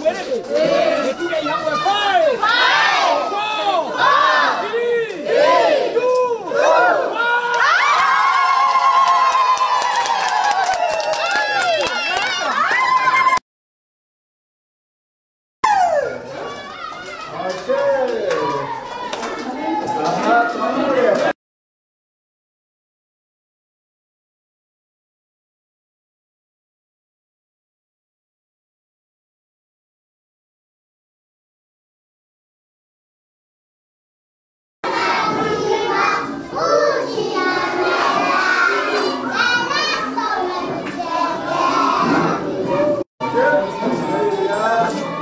tueleke. Nituge yangu 5 4 3 2 1.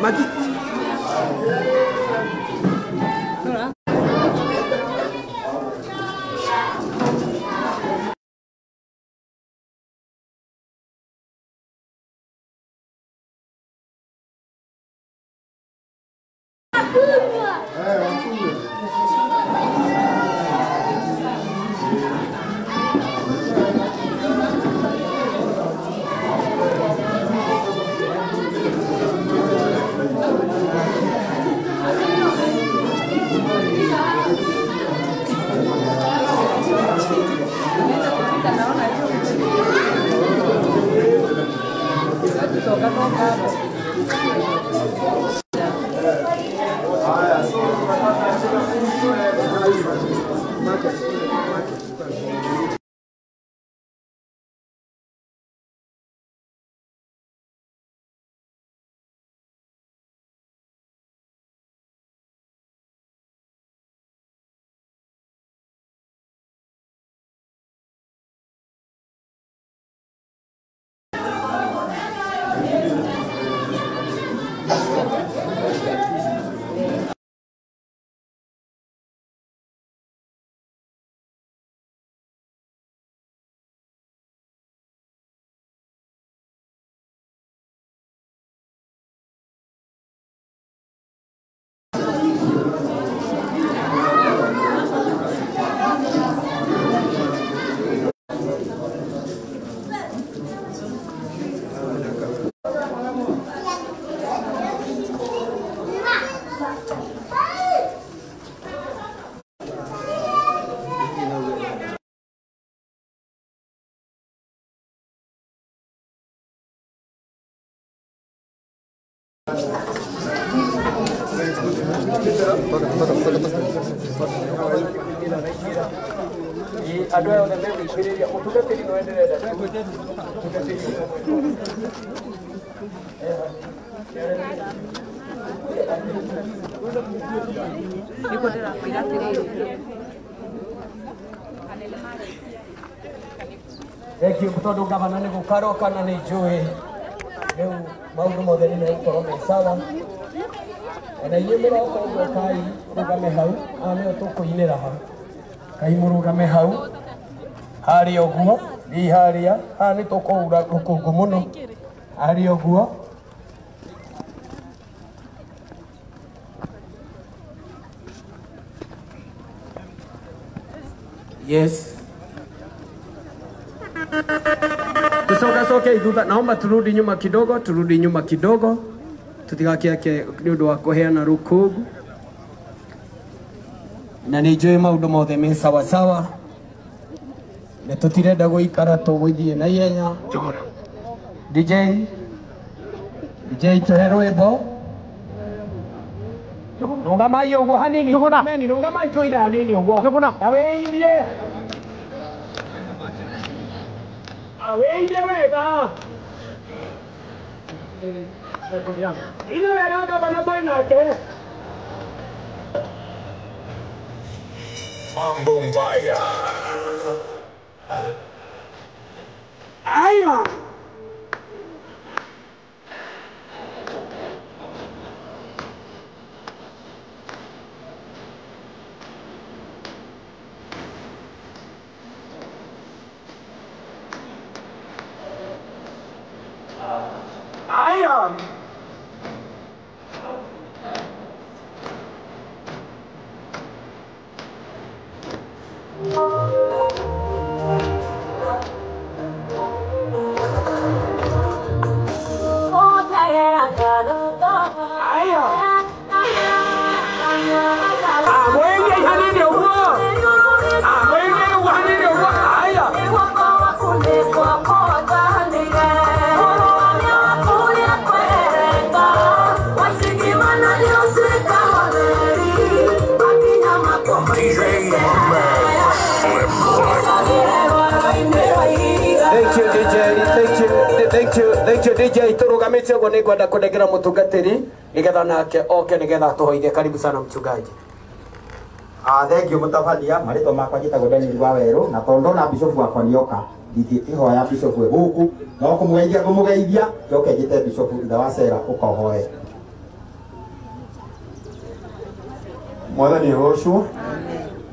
Mati. Adwa na leo ishiria utugatiri no endelea. Niko tena kuigatiri. Eki kutondo gavana ni gukaroka na ni njui. Leo maundu mothe ni mekorwo sawa. Na yemera ko kai rugame hau ane tukuinira ha. Kai murugame hau. Hari oguo ni haria ani tukuura rukungu muno. Hari oguo. Yes. Tusoke ithutha, naomba turudi nyuma kidogo. Tutigakiake ni undu wa kuheana rukungu. Na ni njui maundu mothe me sawa sawa. Na tutirenda guikara tugithie na ihenya. DJ tuhe rwimbo. Nungamai uguo hanini. Meni nungamai tũira hanini uguo. Aweithie. Aweithie wega. Ile wega gavana nake. Mambo mbaya. Aya. Aya. Thank you DJ turugamite ugo ni kwenda kundegera mutungatiri nigetha nake oke nigetha tuhoithie. Karibu sana mchungaji. Thank you mutafania marito makwa njitagwo Daniel Waweru na tondo na bishop wakwa nioka ndikihoya bishop we guku no kumugeithia kumugeithia njoke njite bishop itha wa Sera ukohoe. Mwathani Yehoshua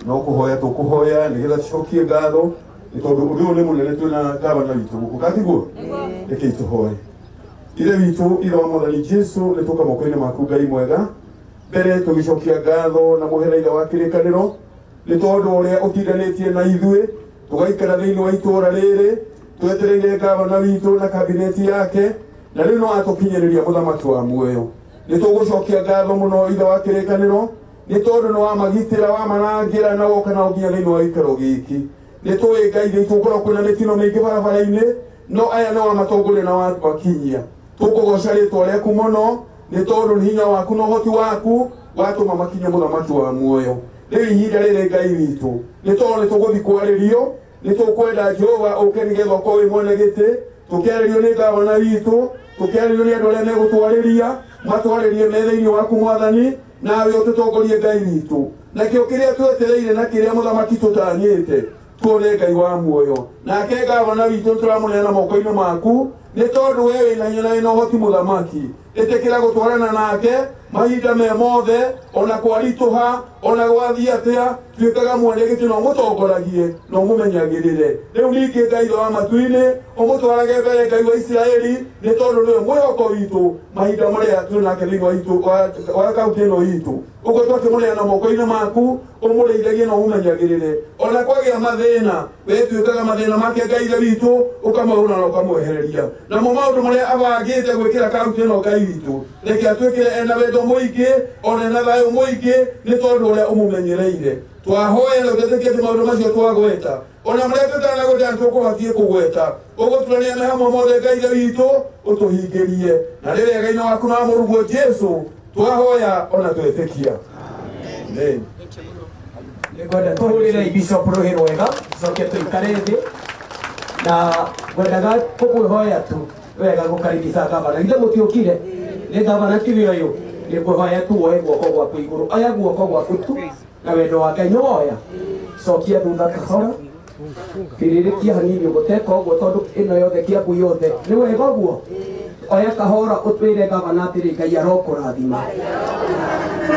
no kuhoya tukuhoya nigetha tucokie ngatho ni tondu undu ni munene twina gavana witu guku katiguo reke tuhoye. Ile witu ira wa Mwathani Jesu ni tuka moko-ini maku Ngai mwega mbere tugicokia ngatho na muhera-ire wa kirikaniro ni tondu uria utindanitie na ithue tugaikara thiini wa itura riri twetereire gavana witu na kabineti yake na riu no atukinyiriria muthamaki wa muoyo. Ni tugucokia ngatho muno ithe wa kirikaniro ni tondu no amagitira wa manangira na woka na uginya thiini wa ikaro giki. Ni tuwe Ngai ni tukora kuna mitino mingi barabara-ini no aya no amatongore na watu wakinyia tukugoca ritwa riaku muno ni tondu ni hinya waku no hoti waku watuma makinya muthamaki wa muoyo. Riu ihinda riri Ngai witu ni tondu ni tuguthi kwaririo ni tukwenda Jehova uke nigetha ukorwo wi mwene giti tukiaririo ni gavana witu tukiaririo ni andu aria megutwariria matwaririe me thiini waku Mwathani nawe ututongorie Ngai witu nakio kiria twetereire na kiria muthamaki tutanyite tuone Ngai wa muoyo nake gavana witu turamuneana moko-ini maku ni tondu we wina hinya na wina uhoti muthamaki itikira gutwarana nake mahinda me mothe ona kwarituha ona gwathie atia tuikaga mwene giti no mutongoragie no mumenyagirire. Riu ningi Ngai wa matu-ini umutwarage mbere Ngai wa Israeli ni tondu niwe mwihoko witu mahinda maria turi nake thiini wa itu wa kaunti ino itu uguo twakimuneana moko-ini maku umuriithagie no mumenyagirire ona kwagia mathina we tuikaga mathina make Ngai witu ukamauna na ukamwehereria namo maundu maria abangite gwikira kaunti ino Ngai witu reke atwikire ena wendo muingi ona ena thayu muingi ni tondu uria umumenyereire twahoya na utetikie ati maundu macio twagweta ona maria tutanagweta nitukubatie kugweta uguturania na hamwe mothe Ngai witu utuhingirie na riria Ngai waku na muruguo Jesu twahoya ona twetikia. Amen. Ngwenda tuhurire Bishop Ruhiro wega coke tuikare thi na ngwendaga kugwihoya tu wega gukaribisha gavana ithe mutiukire ni gavana tiwe uyu ni ngwihoya tu woe guoko gwaku iguru oya guoko gwaku tu na wendo wa Ngai nyoya cokia thutha kahora kiririkia hanini guteka uguo tondu ino yothe Kiambu yothe ni wega uguo oya kahora utwire gavana atiri Ngai arokurathima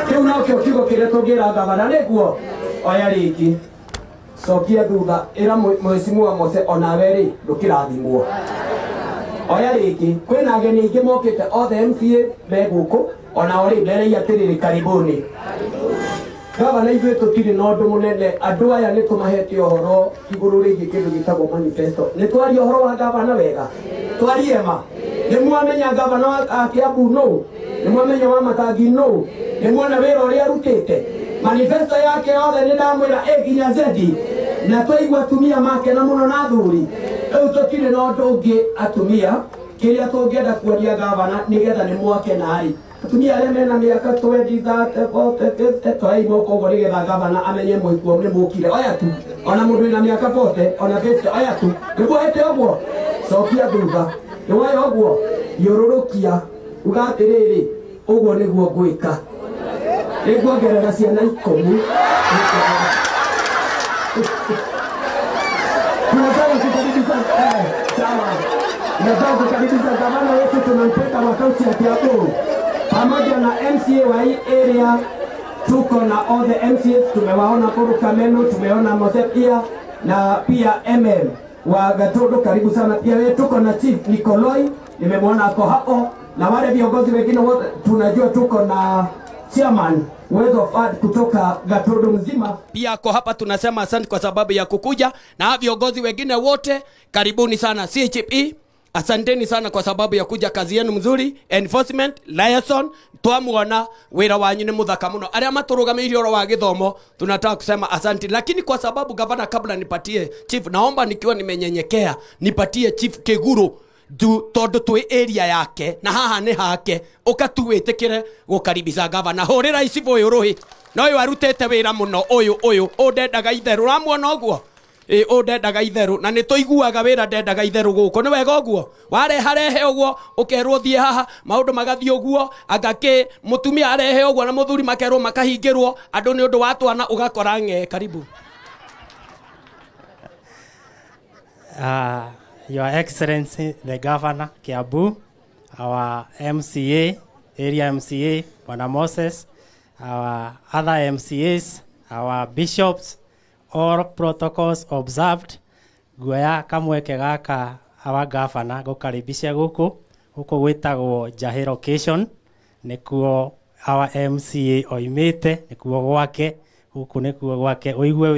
kiu nakio kiugo kiria tungira gavana niguo oya ringi cokia thutha ira mwecimu Mose onawe ri ndukirathimwo oya ringi kwina ageni ingi mokite othe MCA me guku onao ri ndereia atiriri karibuni gavana ithuĩ tutiri na ũndũ mũnene andũ aya nĩ tũmahete ũhoro igũrũ rĩgiĩ kĩndũ gĩtagwo manifesto nĩ twaria ũhoro wa gavana wega twarie ma nĩ mwamenya gavana wa Kiambu no nĩ mwamenya wa Matangi no nĩ mwona wĩra ũrĩa arutĩte manifesto yake yothe nĩ ndamwĩra nginya zedi na twaigua atumia make na mũno na athuri rĩu tũtirĩ na ũndũ ũngĩ atumia kĩrĩa tũngĩenda kuonia gavana nĩgetha nĩ mwake narĩ atumia arĩa mena mĩaka 20 30 40 50 twai moko ũguo nĩgetha gavana amenye mũikuo nĩ mũkire oya tu ona mũndũ wĩna mĩaka 40 ona 50 oya tu nĩguohete ũguo cokia thutha nĩwoya ũguo thiũrũrũkia uga atĩrĩrĩ ũguo nĩguo ngwĩka nĩnguongerera ciana 10 nataka kukaribisha gavana wetu tunampeka wa kaunti ya Kiambu pamoja na MCA wa hii area. Tuko na all the MCAs, tumewaona kuruka meno, tumeona Mose pia na pia MM wa Gatundu, karibu sana pia wewe. Tuko na Chief Nikoloi, nimemwona ako hapo, na wale viongozi wengine wote tunajua. Tuko na Chairman Uwezo Fund kutoka Gatundu mzima pia ako hapa. Tunasema asante kwa sababu ya kukuja, na viongozi wengine wote karibuni sana. CHP asanteni sana kwa sababu ya kuja, kazi yenu mzuri. Enforcement liaison twamuona wira wanyu ni muthaka muno. Aria maturugamiri oro wa githomo tunataka kusema asante, lakini kwa sababu gavana, kabla nipatie chief, naomba nikiwa nimenyenyekea nipatie chief Kiguru tondu twi area yake na haha ni hake, ukatuwitikire gukaribisha gavana. Hurira icibo uyu ruhi no uyu arutete wira muno uyu undendaga itheru, ramuona uguo o ndendaga itheru na nĩ tũiguaga wĩra ndendaga itheru gũkũ nĩ wega ũguo wareharehe ũguo ũkerwo thiĩ haha maũndũ magathiĩ ũguo angake mũtumia arehe ũguo na mũthuri makerwo makahingĩrwo andũ nĩ ũndũ wa twana ũgakora ng'e karibu. Your Excellency the Governor Kiambu, our MCA, area MCA, Bwana Moses, our other MCAs, our bishops, all protocols observed. Guoya kamweke gaka our governor gukaribisha guku gwitagwo Jahe location nikuo our MCA oimite nikuo gwake guku nikuo gwake oigwe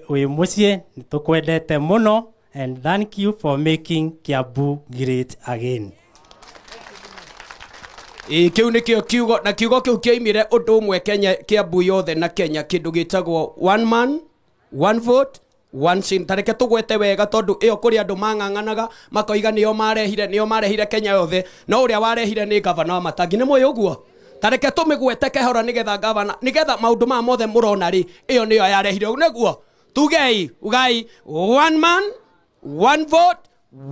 wi mucie nitukwendete muno and thank you for making Kiambu great again. Kiu nikio kiugo na kiugo kiu kioimire undu umwe Kenya Kiambu yothe na Kenya kindu gitagwo one man one vote one sin. Tareke tugwete wega tondu iyo kuri andu mang'ang'anaga makoiga nio marehire Kenya yothe no uria warehire ni governor wa Matangi ni moyo uguo. Tareke tumigwete kehora nigetha governor nigetha maundu ma mothe murona ri iyo niyo yarehire neguo tugei ugai one man one vote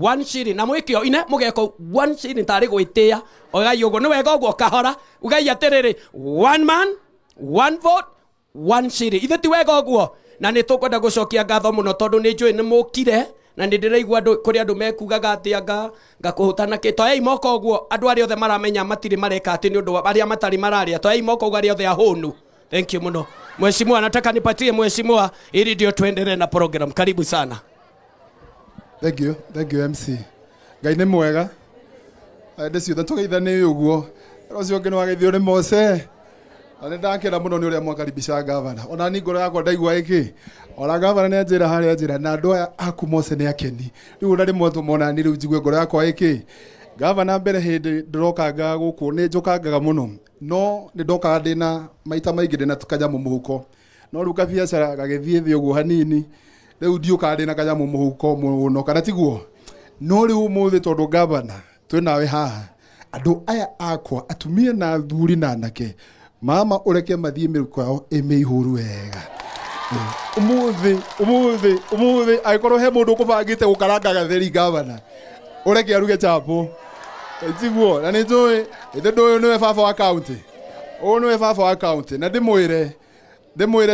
one shilling na mwikio ine mugeko one shilling tari gwitia ugai uguo ni wega uguo kahora ugai atiriri one man one vote one shilling ithe ti wega uguo na ni tukwenda gucokia ngatho muno tondu ni njui ni mukire na ni ndiraigua andu kuri andu mekugaga atianga ngakuhutana kito ei moko uguo andu ari othe maramenya matiri mareka ati ni undu aria matari mararia to ei moko ari othe ahunu. Thank you muno mheshimiwa, nataka nipatie mheshimiwa ili ndio tuendelee na program. Karibu sana. Thank you MC. Ngai nĩ mwega. Ndeci uthe tugeithane uguo. Rocio ngeno ageithio ni Mose. Ani ndakira muno ni uria mwakaribisha governor. Ona ni ngoro yakwa ndaigua iki. Ora governor ni anjira haria njira na andu aya aku Mose ni akeni. Riu ndari mwetu mona ni riu njigue ngoro yakwa iki. Governor mbere hindi ndirokaga guku ni njukangaga muno. No ni ndokaga ndina maita maingi ndina tukanyamu muhuko. No riu kabiacara gagithie thi uguo hanini. Riu ndiuka ndina kanyamu muhuko muno kana tiguo. No riu umuthi tondu governor twinawe haha. Andu aya akwa atumia na thuri na anake. Mama ureke mathie miruko yao imeihuru wega. Umuthi aikorwo he mundu kubangite gukaranga gatheri governor. Ureke aruge chapo. Tiguo na nitoi ithe nduyu niwe baba wa county. O niwe baba wa county na ndimwire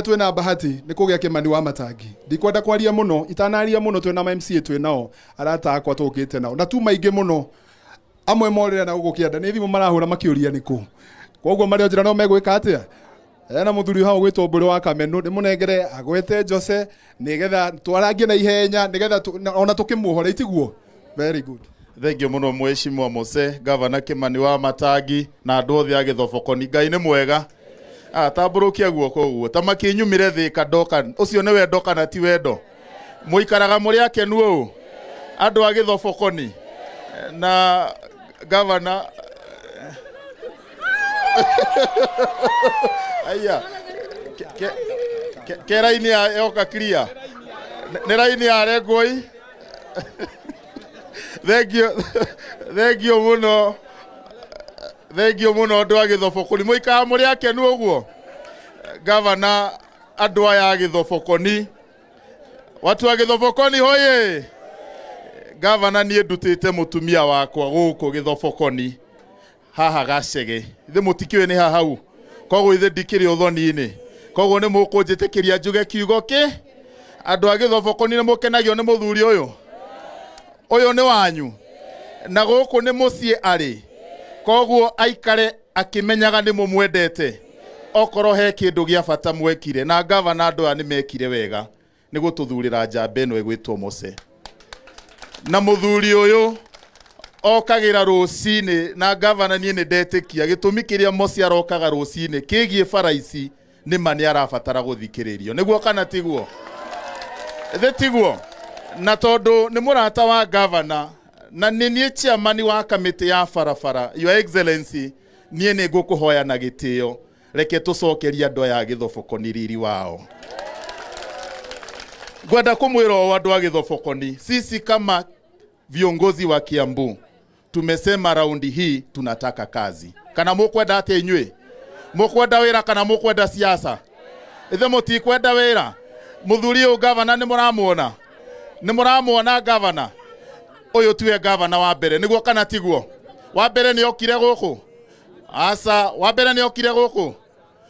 twina bahati ni kugia Kimani wa Matangi. Ndikwenda kwaria muno itanaria muno twina MCA twinao arata akwa tukite nao na tu maingi muno amwe morire na ugukienda ni thimu marahura makiuria niku koguo mari njira no megwika atia na muthuri hao gwitwo Mburi wa Kamenu ni munengere agwete Jose nigetha twarangie na ihenya nigetha ona tukimuhora itiguo. Very good. Thank you muno mheshimiwa Mose, Governor Kimani wa Matangi na andu othe a Githobokoni. Ngai ni mwega. Tamburukia guoko uguo tamakinyumire thika ndoka ucio ni wendo kana ti wendo muikaraga muri akenu u andu a Githobokoni na governor aya ke raini ya yoka clear ne raini ya regoi. Thank you muno andu a Githobokoni muikaraga muri akenu uguo. Governor andu aya a Githobokoni watu wa Githobokoni hoye. Governor nie ndutite mutumia wakwa guku Githobokoni haha Gacege ithe mutikiwe ni haha hau koguo ithe ndikiri uthoni-ini koguo ni mukunjitikiria njuge kiugo ki andu a Githobokoni ni mukenagio ni muthuri uyu ni wanyu na guku ni mucie ari koguo aikare akimenyaga ni mumwendete okoro he kindu gia bata mwekire na governor andu ani mekire wega ni gututhurira njamba ino igwitwo Mose na muthuri uyu okagira rucini na governor nie ni ndetikia gitumi kiria Mose arokaga rucini kigie faraici ni mani arabatara guthikiririo niguo kana tiguo tiguo na tondu ni murata wa governor na nie chairman wa kamiti ya farafara. Your Excellency nie ni ngukuhoya na gitio reke tucokeria andu aya Githobokoni riri wao. Gwenda kumwira andu a Githobokoni sisi kama viongozi wa Kiambu tumesema raundi hii tunataka kazi. Kana mukwenda ate inywe mukwenda wira kana mukwenda siasa ithe mutikwenda wira muthuri uyu gavana ni muramuona gavana uyu tuwe gavana wa mbere niguo kana tiguo wa mbere ni okire guku asa wa mbere ni okire guku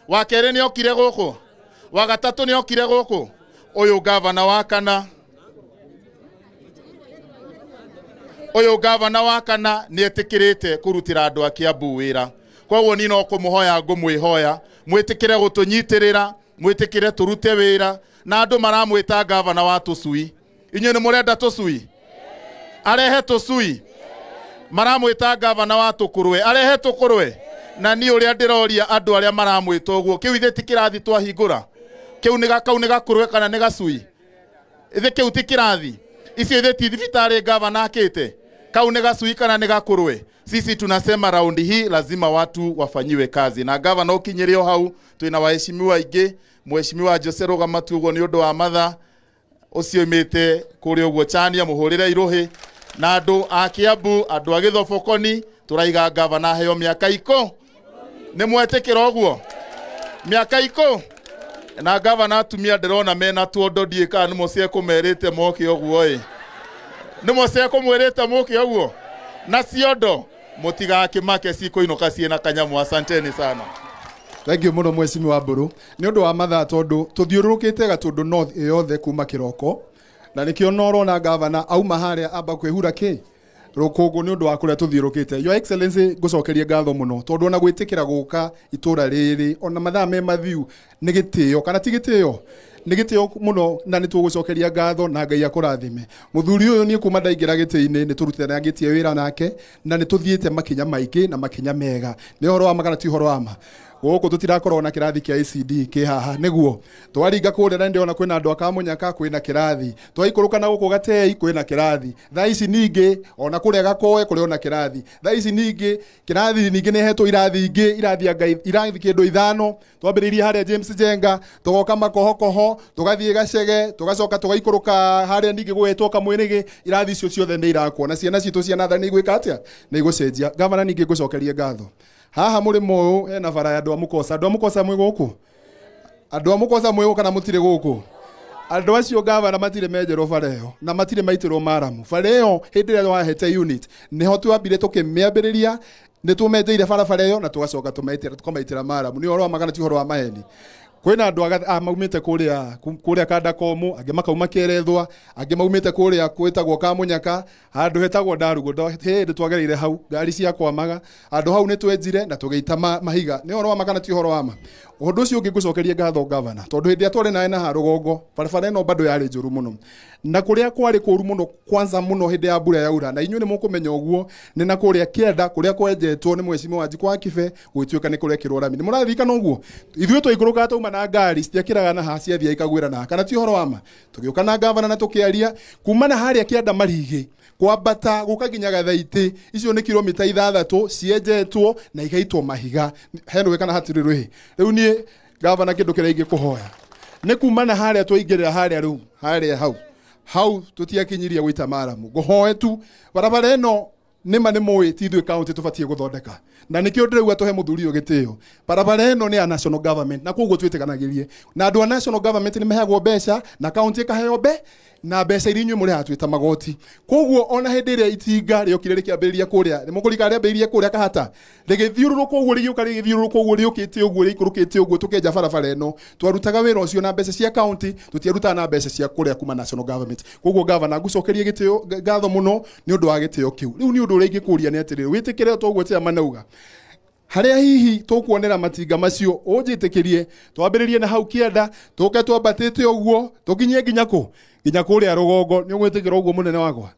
wa kere ni okire guku wa gatatu ni okire guku uyu gavana wa kana ni etikirite kurutira andu a Kiambu wira koguo ni no kumuhoya ngumwihoya mwitikire gutunyitirira mwitikire turute wira na andu maramwita gavana wa tucui inyu ni murenda tucui arehe tucui maramwita gavana wa tukurwe arehe tukurwe na ni uria ndiroria andu aria maramwita uguo kiu ithe tikirathi twahingura kiu ni gakurwe kana ni gacui ithe kiu tikirathi icio ithe ti thibitari gavana akite kau ni gacui kana ni gakurwe sisi tunasema raundi hii lazima watu wafanyiwe kazi na gavana ukinyirio hau twina waheshimiwa ingi mheshimiwa Jose Rugamatu uguo ni undu wa matha ucio imite kuri uguo chania muhurire iruhi na andu a Kiambu andu a Githobokoni turaiga gavana heo miaka iko ni mwetikira uguo miaka iko na gavana atumia ndirona mena tuondo ndiika ni mucie kumerite moke uguo ni mucie kumwirite moke uguo na ciondo mutigakimake cikoinuka ciena kanyamu asanteni sana. Thank you muno mweshimi wa Mburu ni undu wa mathaa tondu tuthiururukite gatundu north yothe kuma kiroko na nikio noro na gavana auma haria amba kwihura ki rukungu ni undu wa kuria tuthiurukite. Your Excellency ngucokerie ngatho muno tondu ona gwitikira guka itura riri ona mathaa me mathiu ni gitio kana ti gitio ni gitio muno na ni tugucokeria ngatho na Ngai akurathime. Muthuri uyu ni kuma ndaingira giti-ini ni turutana gitie wira nake na ni tuthiete makinya maingi na makinya mega ni horo wa magana ti horo wa ma guku tutirakorwo na kirathi kia ECD ki haha niguo twaringa kurera ndi ona kwina andu akamunyaka kwina kirathi twaikuruka na guku gatei kwina kirathi tha ici ningi ona kuria gakoe kuri ona kirathi tha ici ningi kirathi ningi ni hetwo irathi ingi irathi Ngai irathi kindu ithano twambiririe haria James Jenga tugoka makohokoho tugathie Gacege tugacoka tugaikuruka haria ningi gwetwo Kamwirigi irathi icio ciothe ndi irakwo na ciana citu ciana tha ni igwika atia ni igucenjia gavana ningi ngucokerie ngatho haha murimo uyu ena bara ya andu amukosa mwi guku andu amukosa mwi guku kana mutire guku andu acio gavana matire menjerwo bara iyo na matire maitirwo maramu bara iyo hindi ria wahete unit niho twambire tukimiambiriria ni tumenjeire bara iyo na tugacoka tumaitira maramu ni horo wa magana ti horo wa maheni kwina andu maumite kuria Kadakomu angi makauma Kerethwa angi maumite kuria kwitagwo Kamunyaka andu hetagwo Ndarugo hindi twagereire hau ngari cia kwamaga andu hau ni twenjire na tugeita mahiga ni horo wa magana ti horo wa ma undu ucio ungi ngucokeria ngatho gavana tondu hindi atware nae na harugongo barabara ino bado yari njuru muno na kuria kwari kuru muno kwanza muno hindi ya mbura yaura na inyu ni mukumenya uguo ni na kuria Kienda kuria kwenjetwo ni mweshimiwa wa Njikwa Kibe gwituika ni kuria Kirorami ni murathikana uguo ithuĩ twaikuruka tauma na ngari citiakiraga na ha ciathia ikagwira na kana ti horo wa ma tugiuka na gavana na tukiaria kumana haria Kienda Marigi kwambata guka nginya Gathaiti icio ni kilomita 6 cienjetwo na igaitwo mahiga heno wekana hatiri ruhi riu ni gavana kindu kiraingi kuhoya ni kumana haria twaingirira haria riu haria hau tutiakinyiria gwita maramu guhoe tu barabara ino nima ni moe tithwe county tufatie guthondeka na nikio ndirauga tuhe muthuri uyu gitio barabara ino ni a national government na koguo twitikanagirie na andu a national government ni mehagwo mbeca na county kaheo na mbeca iria inyuĩ mũrĩ hatwĩta magoti koguo ona hĩndĩ ĩrĩa itinga rĩokire rĩkĩambĩrĩria kũrĩa nĩ mũkũrika rĩambĩrĩirie kũrĩa Kahata rĩgĩthiũrũrũka ũguo rĩgĩũka rĩgĩthiũrũrũka ũguo rĩũkĩte ũguo rĩikũrũkĩte ũguo tũkenja barabara ĩno twarutaga wĩra ũcio na mbeca cia county tũtiarutaga na mbeca cia kũrĩa kuma national government koguo gavana ngucokerie gĩtĩo ngatho mũno nĩ ũndũ wa gĩtĩo kĩu rĩu nĩ ũndũ ũrĩa ingĩkũria nĩ atĩrĩrĩ wĩtĩkĩre toguo tia manauga haria hihi tukuonera matinga macio unjitikirie twambiririe na hau Kienda tuke twambatite uguo tukinyie nginya kuria rugongo ni ugwitikira uguo munene wakwa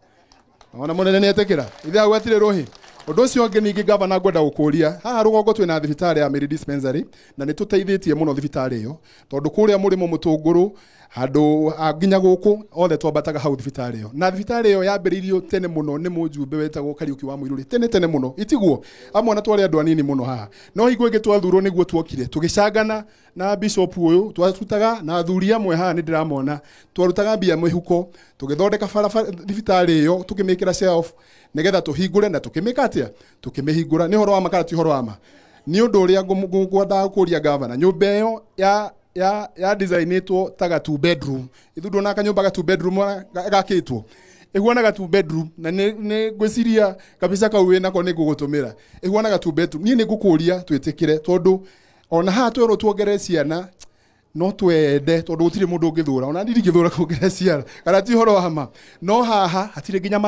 ona munene ni etikira ithe hau atire ruhi undu ucio ungi ningi gavana ngwenda gukuria haha rugongo twina thibitari ya Mary Dispensary na ni tuteithĩtie muno thibitari iyo tondu kuria murimo mutunguru handu nginya guku othe twambataga hau thibitari iyo na thibitari iyo yambiririo tene muno ni mujumbe wetagwo Kariuki wa Muiruri tene muno itiguo amwe na twari andu anini muno haha no higwe gitwathurwo niguo twokire tugicangana na bishop uyu twatutaga na athuri amwe haha ni ndiramona twarutaga mbia mihuko tugithondeka barabara thibitari iyo tukimikira shelf nigetha tuhingure na tukimika atia tukimihingura ni horo wa makara ti horo wa ma ni undu uria ngwenda kuria gavana nyumba iyo ya designitwo ta ga 2 bedroom ithu ndona kanyumba ga 2 bedroom gakitwo ehuana ga 2 bedroom na ne gwiciria kabisa kauwe nako ne gugutumira ehuana ga 2 bedroom ni ngukuria twitikire tondu ona ha twero tuongere ciana no twende tondu gutire mundu ngithura ona ndirigithura kuongere ciana kana ti horo hama no haha hatire ginya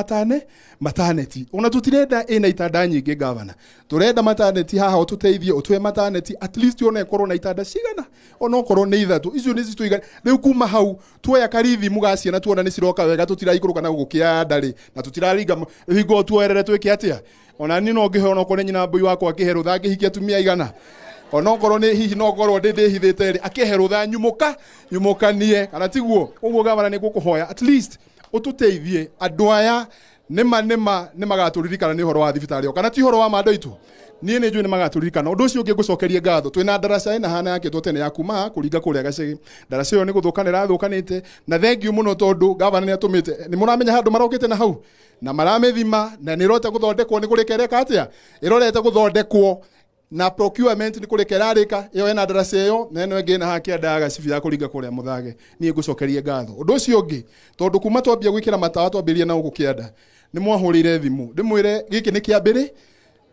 maternity ona tutirenda ina itanda nyingi gavana turenda maternity haha ututeithie utwe maternity at least ona ikorwo na itanda cigana ona okorwo ni ithatu icio ni cituiga riu kuma hau tuoya karithi mugaciana tuona ni ciroka wega tutiraikũrũka na gukia ndari na tutiraringa hingo tuerere twike atia ona ni no ngihe ona kone nyina mbui wakwa akiheru tha ngihikia tumia igana ona okorwo ni hihi no ngorwo ndithithite ri akiheru tha nyumukanie kana tiguo uguo gavana ni gukuhoya at least ututeithie andu aya nima gaturirikana ni horo wa thibitari kana ti horo wa mando itu nie ni njui ni magaturirikana undu ucio ungi ngucokerie ngatho twina ndaraca ina hana yake twotene ya kuma kuringa kuria gacigi ndaraca iyo ni guthukanira thukanite na thengiu muno tondu gavana ni atumite ni muramenya handu marokite na hau na maramethima na ni rote guthondekwo ni kurekereka atia irorete guthondekwo na procurement ni kurekerarika iyo ina ndaraca iyo na eno ingi na haki ndaga cibi ya kuringa kuria muthage nie ngucokerie ngatho undu ucio ungi tondu kuma twambia gwikira matawa twambiria na gukienda ni mwahurire thimu ndimwire giki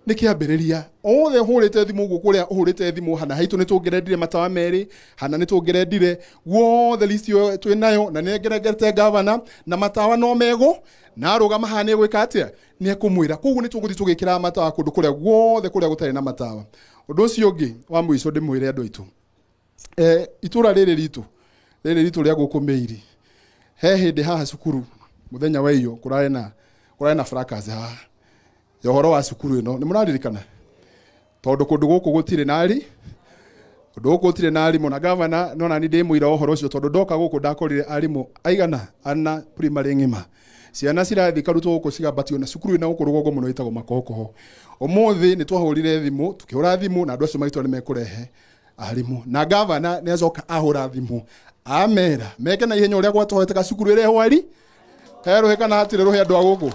ni kiambiriria othe hurite thimu gukuria uhurite thimu hana haitu nitungerendire matawa meri hana nitungerendire wo the list yo twinayo na nengeregete governor na matawa no mego na arugama hane gwika atia ni ekumwira koguo nitunguthi tugikira matawa kundu kuria gwothe kuria gutari na matawa undu ucio ungi wa muico ndimwire andu aitu itura riri ritu ria gukumeiri he hindi haha cukuru muthenya wa iyo kurare na fracas haha humoro wa cukuru ino ni muraririkana tondu kundu guku gutire nari undu guku gutire nari mona gavana nona ni ndimwira uhoro ucio tondu ndoka guku ndakorire arimu aigana ana primary ngima ciana cirathi karutwo guku cigambatio na cukuru ina guku rugongo muno itagwo Makokoho umuthi ni twahurire thimu tukihura thimu na andu acio magitwa ni mekurehe arimu na gavana ni acoka ahura thimu amera meke na ihenya uria gwatohete ka cukuru ire hwari heruhika na hatire ruhe andu aguku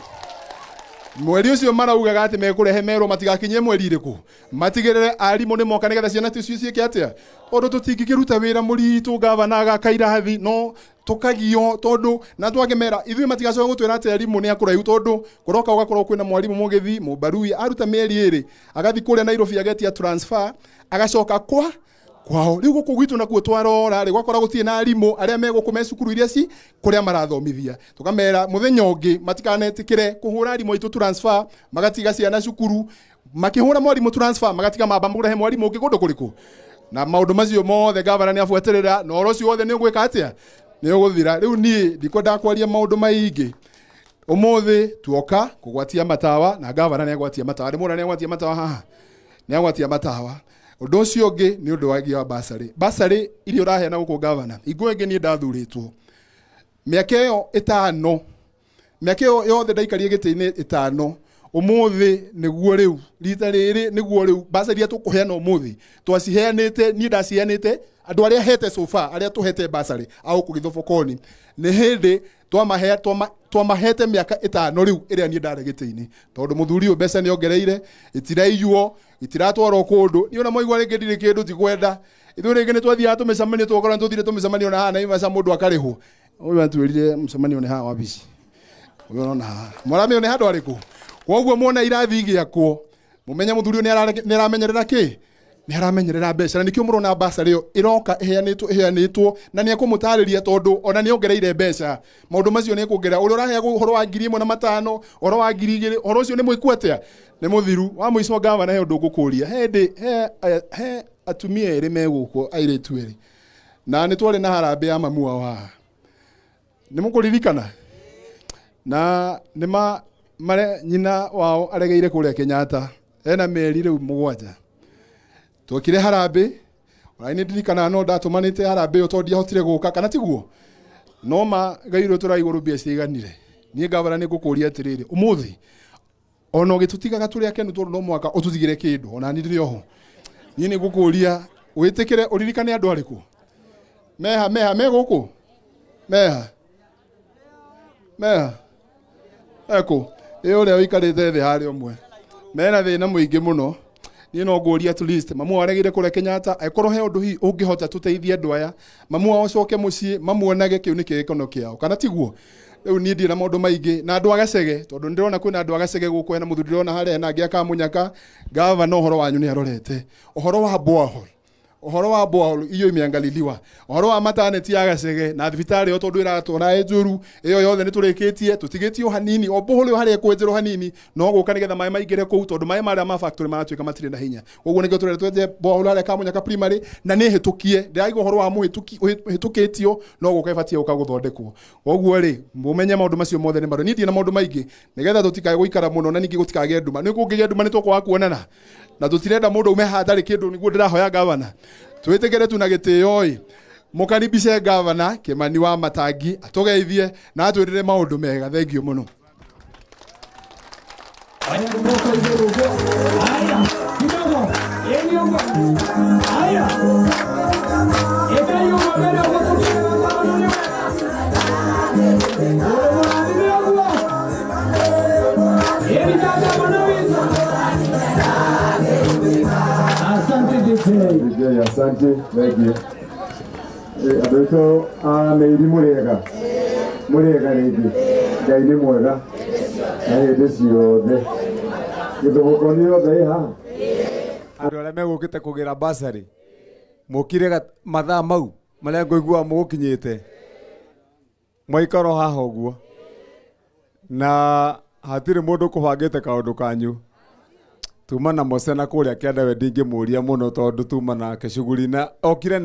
mweri ucio maraugaga ati mekurehe merwo matigakinye mweri iriku matigirire arimu ni moka nigetha ciana ticio ciike atia tondu tutingikiruta wira muritu gavana agakairathi no tukagio tondu na twagemera ithui matigacoka gutwira ati arimu ni akuraihu tondu kuroka ugakorwo kwina mwarimu mugithi mubarui aruta mieri iri agathi kuria Nairobi agetia transfer agacoka kwao riu guku gwitu nakuo twarora ri gwakora gutie na arimu aria megukume cukuru iria ci kuria marathomithia tukamera muthenya ungi matikanetikire kuhura arimu itu transfer magatiga ciana cukuru makihura mwarimu transfer magatiga mamba murehe mwarimu ungi gundu kuriku na maundu macio mothe gavana ni afuatirira no rocio wothe ni gwika atia ni uguthira riu ni ndikwenda kwaria maundu maingi umuthi tuoka kugwatia matawa na gavana ni agwatia matawa ni mura ni agwatia matawa haha ni agwatia matawa undu ucio ungi ni undu wagi wa basari irio raheana guku gavana igwe ngi ni ndathuritwo miaka iyo 5 miaka iyo yothe ndaikarie giti-ini 5 umuthi niguo riu rita riri niguo riu basari atukuheana umuthi twaciheanite ni ndaciheanite andu aria hete sofa aria tuhete basari au kugithofokoni ni hindi twamahete miaka 5 riu iria ni ndare giti-ini tondu muthuri u mbeca ni ongereire itiraiyuo itiratwarwo kundu ni ona moigwa ringi ndiri kindu ti kwenda ithu ringi ni twathiaga tumicemanio twakora tuthire tumicemanio na hana imaca mundu akarihu uyu atwirire mucemanio ni haha wabici uyu ona haha mwaramio ni handu ariku koguo muona irathi giakwo mumenya muthuri ni aramenyerera ki ni aramenyerera mbeca na nikio murona basari iyo iroka iheanitwo na ni akumutariria tondu ona ni ongereire mbeca maundu macio ni kuongerera uri urahea horo wa 1,500 horo wa 2,000 horo ucio ni mwiku atia ni muthiru wa muico gavana he undu ngukuria he atumia eri meguko airetu eri na ni twari na harambe ya mamua wa ni mukuririkana na nima mare nyina wao aregeire kuria Kenyatta ena meri riu 7 twokire harambe oraini ndirikana no ndatumanite harambe utondia hotire guka kana tiguo no ma gairo turaiguru bia ciganire nie gavana ni ngukuria atiriri umuthi ono gitutigaga turi akenu tondu no mwaka ututigire kindu ona ndiri oho nie ni ngukuria witikire uririkane andu ariku meha meguku meha eko uria wikarite thi hari omwe mena thina muingi muno ni no ngũria at least mamu waregire kũre Kenyatta aikorwo he ũndũ hi ũngĩhota tũteithie andũ aya mamu wao coke mũciĩ mamuonage kĩu nĩ kĩgĩkono kĩao kana tiguo rĩu niĩ ndirĩ na maũndũ maingĩ na andũ a Gacege tondũ ndĩrona kwĩna andũ a Gacege gũkũ hena mũthuri ndĩrona harĩa na angĩ akamunyaka gavana ũhoro wanyu nĩ arorete ũhoro wa borehole uhoro wa borehole iyo imeangaliliwa uhoro wa maternity ya Gacege na thibitarĩ yo tondu iratwara Njuru iyo yothe niturikitie tutigitio hanini o borehole hari ekwenjerwo hanini no guka nigetha maĩ maingire kuu tondu maĩ marĩa ma factory maratuĩka matirĩ na hinya ũguo nĩkĩo turere twenje borehole harĩa Kamunyaka primary na nĩ hĩtũkie ndĩraigua uhoro wa mũhĩtũkĩtio no guka ibatie uka guthondekwo ũguo rĩ mumenye maũndũ macio mothe nĩ marĩ niĩ na maũndũ maingĩ nigetha tutikae gũikara mũno na ningĩ gũtikagĩe nduma nĩ kũngĩgĩa nduma nĩ tũkwaga kuonana na tutirenda mundu ume hatarĩ kindu niguo ndĩrahoya gavana twĩtĩkĩre tu na gĩtĩo mũkaribishe gavana Kimani wa Matangi atugeithie na atwĩrĩre maũndũ mega thengio mũno Asante, thank you. Abeto ameiri murega rĩngĩ Ngai nĩ mwega na hĩndĩ ciothe gĩthũgũko yothe ha andũ arĩa megũkĩte kũgĩra basarĩ mũkire mathaa mau marĩa ngũigua mũgũkinyĩte mwaikaro haha ũguo na hatirĩ mũndũ kũbangĩte kaũndũ kanyu tuma na Mose na kũrĩa kĩanda we ndingĩmũria mũno tondũ tuma nake shughuli na okire